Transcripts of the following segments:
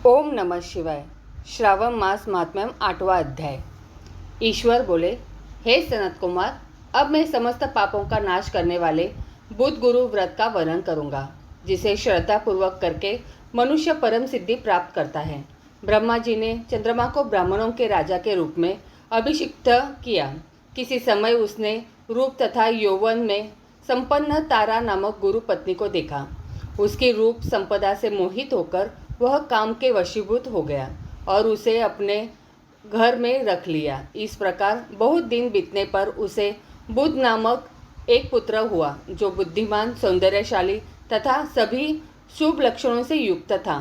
ओम नमः शिवाय। श्रावण मास महात्म्यम 8वां अध्याय। ईश्वर बोले, हे सनत कुमार, अब मैं समस्त पापों का नाश करने वाले बुद्ध गुरु व्रत का वर्णन करूंगा, जिसे श्रद्धापूर्वक करके मनुष्य परम सिद्धि प्राप्त करता है। ब्रह्मा जी ने चंद्रमा को ब्राह्मणों के राजा के रूप में अभिषिक्त किया। किसी समय उसने रूप तथा यौवन में संपन्न तारा नामक गुरु पत्नी को देखा। उसकी रूप संपदा से मोहित होकर वह काम के वशीभूत हो गया और उसे अपने घर में रख लिया। इस प्रकार बहुत दिन बीतने पर उसे बुद्ध नामक एक पुत्र हुआ, जो बुद्धिमान, सौंदर्यशाली तथा सभी शुभ लक्षणों से युक्त था।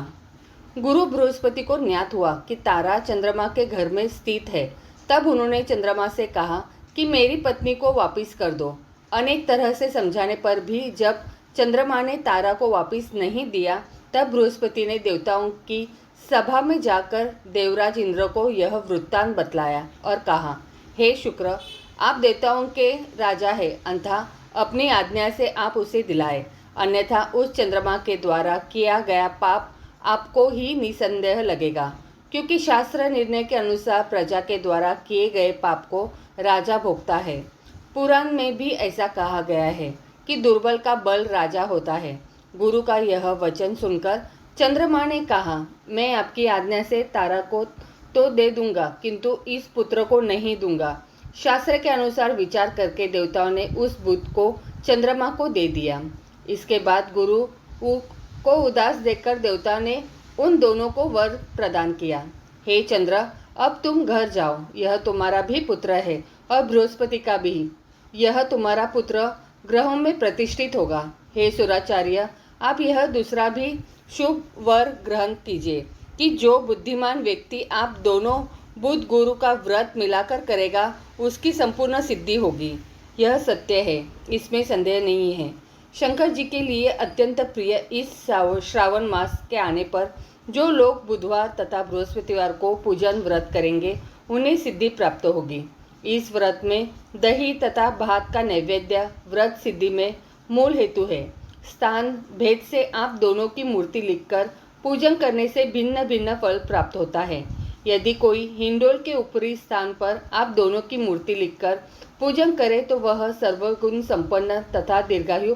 गुरु बृहस्पति को ज्ञात हुआ कि तारा चंद्रमा के घर में स्थित है। तब उन्होंने चंद्रमा से कहा कि मेरी पत्नी को वापस कर दो। अनेक तरह से समझाने पर भी जब चंद्रमा ने तारा को वापस नहीं दिया, तब बृहस्पति ने देवताओं की सभा में जाकर देवराज इंद्र को यह वृत्तांत बतलाया और कहा, हे शुक्र, आप देवताओं के राजा हैं, अतः अपनी आज्ञा से आप उसे दिलाए, अन्यथा उस चंद्रमा के द्वारा किया गया पाप आपको ही निसंदेह लगेगा, क्योंकि शास्त्र निर्णय के अनुसार प्रजा के द्वारा किए गए पाप को राजा भोगता है। पुराण में भी ऐसा कहा गया है कि दुर्बल का बल राजा होता है। गुरु का यह वचन सुनकर चंद्रमा ने कहा, मैं आपकी आज्ञा से तारा को तो दे दूंगा, किंतु इस पुत्र को नहीं दूंगा। शास्त्र के अनुसार विचार करके देवताओं ने उस बुद्ध को चंद्रमा को दे दिया। इसके बाद गुरु को उदास देखकर देवता ने उन दोनों को वर प्रदान किया, हे चंद्र, अब तुम घर जाओ। यह तुम्हारा भी पुत्र है और बृहस्पति का भी। यह तुम्हारा पुत्र ग्रहों में प्रतिष्ठित होगा। हे सुराचार्य, आप यह दूसरा भी शुभ वर ग्रहण कीजिए कि जो बुद्धिमान व्यक्ति आप दोनों बुद्ध गुरु का व्रत मिलाकर करेगा, उसकी संपूर्ण सिद्धि होगी। यह सत्य है, इसमें संदेह नहीं है। शंकर जी के लिए अत्यंत प्रिय इस श्रावण मास के आने पर जो लोग बुधवार तथा बृहस्पतिवार को पूजन व्रत करेंगे, उन्हें सिद्धि प्राप्त होगी। इस व्रत में दही तथा भात का नैवेद्य व्रत सिद्धि में मूल हेतु है। स्थान भेद से आप दोनों की मूर्ति लिखकर पूजन करने से भिन्न भिन्न फल प्राप्त होता है। यदि कोई हिंडोल के ऊपरी स्थान पर आप दोनों की मूर्ति लिखकर पूजन करे तो वह सर्वगुण संपन्न तथा दीर्घायु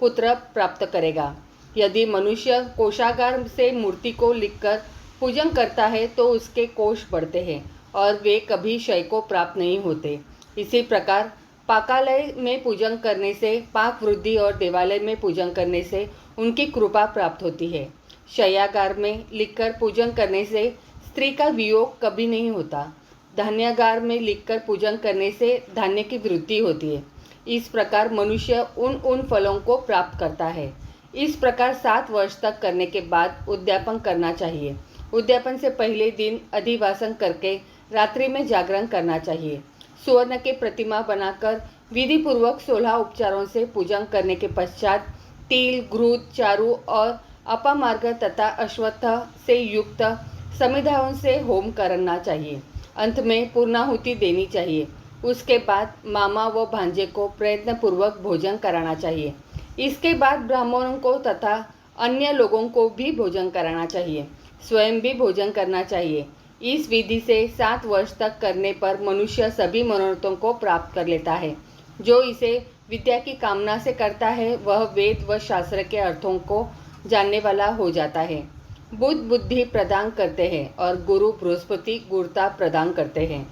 पुत्र प्राप्त करेगा। यदि मनुष्य कोषागार से मूर्ति को लिखकर पूजन करता है तो उसके कोष बढ़ते हैं और वे कभी क्षय को प्राप्त नहीं होते। इसी प्रकार पाकालय में पूजन करने से पाक वृद्धि और देवालय में पूजन करने से उनकी कृपा प्राप्त होती है। शय्यागार में लिखकर पूजन करने से स्त्री का वियोग कभी नहीं होता। धान्यागार में लिखकर पूजन करने से धान्य की वृद्धि होती है। इस प्रकार मनुष्य उन फलों को प्राप्त करता है। इस प्रकार 7 वर्ष तक करने के बाद उद्यापन करना चाहिए। उद्यापन से पहले दिन अधिवासन करके रात्रि में जागरण करना चाहिए। सुवर्ण के प्रतिमा बनाकर विधि पूर्वक 16 उपचारों से पूजन करने के पश्चात तिल, घृत, चारु और अपामार्ग तथा अश्वत्थ से युक्त समिधाओं से होम करना चाहिए। अंत में पूर्णाहुति देनी चाहिए। उसके बाद मामा व भांजे को प्रयत्न पूर्वक भोजन कराना चाहिए। इसके बाद ब्राह्मणों को तथा अन्य लोगों को भी भोजन कराना चाहिए। स्वयं भी भोजन करना चाहिए। इस विधि से 7 वर्ष तक करने पर मनुष्य सभी मनोरथों को प्राप्त कर लेता है। जो इसे विद्या की कामना से करता है, वह वेद व शास्त्र के अर्थों को जानने वाला हो जाता है। बुद्ध बुद्धि प्रदान करते हैं और गुरु बृहस्पति गुरुता प्रदान करते हैं।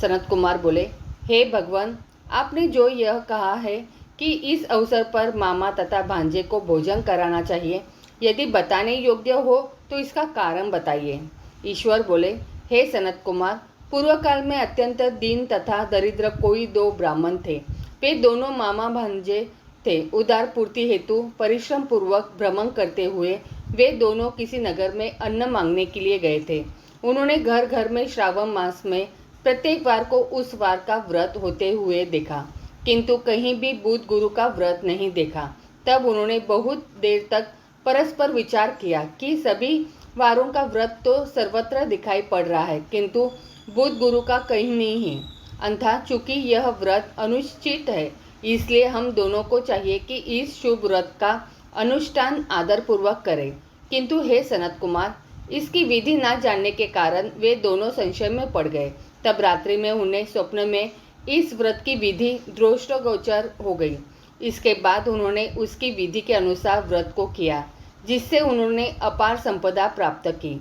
सनत कुमार बोले, हे भगवान, आपने जो यह कहा है कि इस अवसर पर मामा तथा भांजे को भोजन कराना चाहिए, यदि बताने योग्य हो तो इसका कारण बताइए। ईश्वर बोले, हे सनत कुमार, पूर्व काल में अत्यंत दीन तथा दरिद्र कोई 2 ब्राह्मण थे। वे दोनों मामा भांजे थे। उदार पूर्ति हेतु परिश्रम पूर्वक भ्रमण करते हुए वे दोनों किसी नगर में अन्न मांगने के लिए गए थे। उन्होंने घर घर में श्रावण मास में प्रत्येक वार को उस वार का व्रत होते हुए देखा, किंतु कहीं भी बुद्ध गुरु का व्रत नहीं देखा। तब उन्होंने बहुत देर तक परस्पर विचार किया कि सभी वारों का व्रत तो सर्वत्र दिखाई पड़ रहा है, किंतु बुद्ध गुरु का कहीं नहीं है। अतः चूंकि यह व्रत अनुचित है, इसलिए हम दोनों को चाहिए कि इस शुभ व्रत का अनुष्ठान आदरपूर्वक करें। किंतु हे सनत कुमार, इसकी विधि न जानने के कारण वे दोनों संशय में पड़ गए। तब रात्रि में उन्हें स्वप्न में इस व्रत की विधि दृष्टिगोचर हो गई। इसके बाद उन्होंने उसकी विधि के अनुसार व्रत को किया, जिससे उन्होंने अपार संपदा प्राप्त की।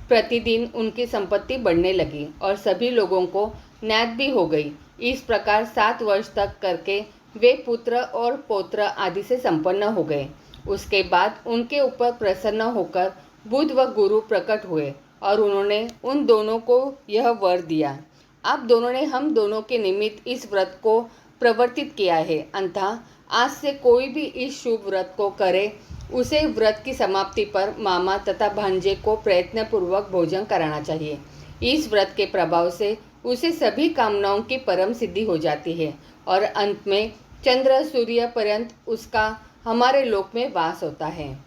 प्रतिदिन उनकी संपत्ति बढ़ने लगी और सभी लोगों को न्याय भी हो गई। इस प्रकार 7 वर्ष तक करके वे पुत्र और पौत्र आदि से संपन्न हो गए। उसके बाद उनके ऊपर प्रसन्न होकर बुध व गुरु प्रकट हुए और उन्होंने उन दोनों को यह वर दिया, आप दोनों ने हम दोनों के निमित्त इस व्रत को प्रवर्तित किया है। अतः आज से कोई भी इस शुभ व्रत को करे, उसे व्रत की समाप्ति पर मामा तथा भांजे को प्रयत्नपूर्वक भोजन कराना चाहिए। इस व्रत के प्रभाव से उसे सभी कामनाओं की परम सिद्धि हो जाती है और अंत में चंद्र सूर्य पर्यंत उसका हमारे लोक में वास होता है।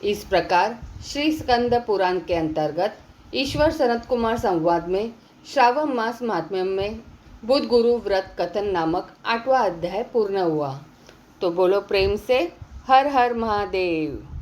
इस प्रकार श्री स्कंद पुराण के अंतर्गत ईश्वर सनत कुमार संवाद में श्रावण मास महात्म्य में बुध गुरु व्रत कथन नामक 8वां अध्याय पूर्ण हुआ। तो बोलो प्रेम से हर हर महादेव।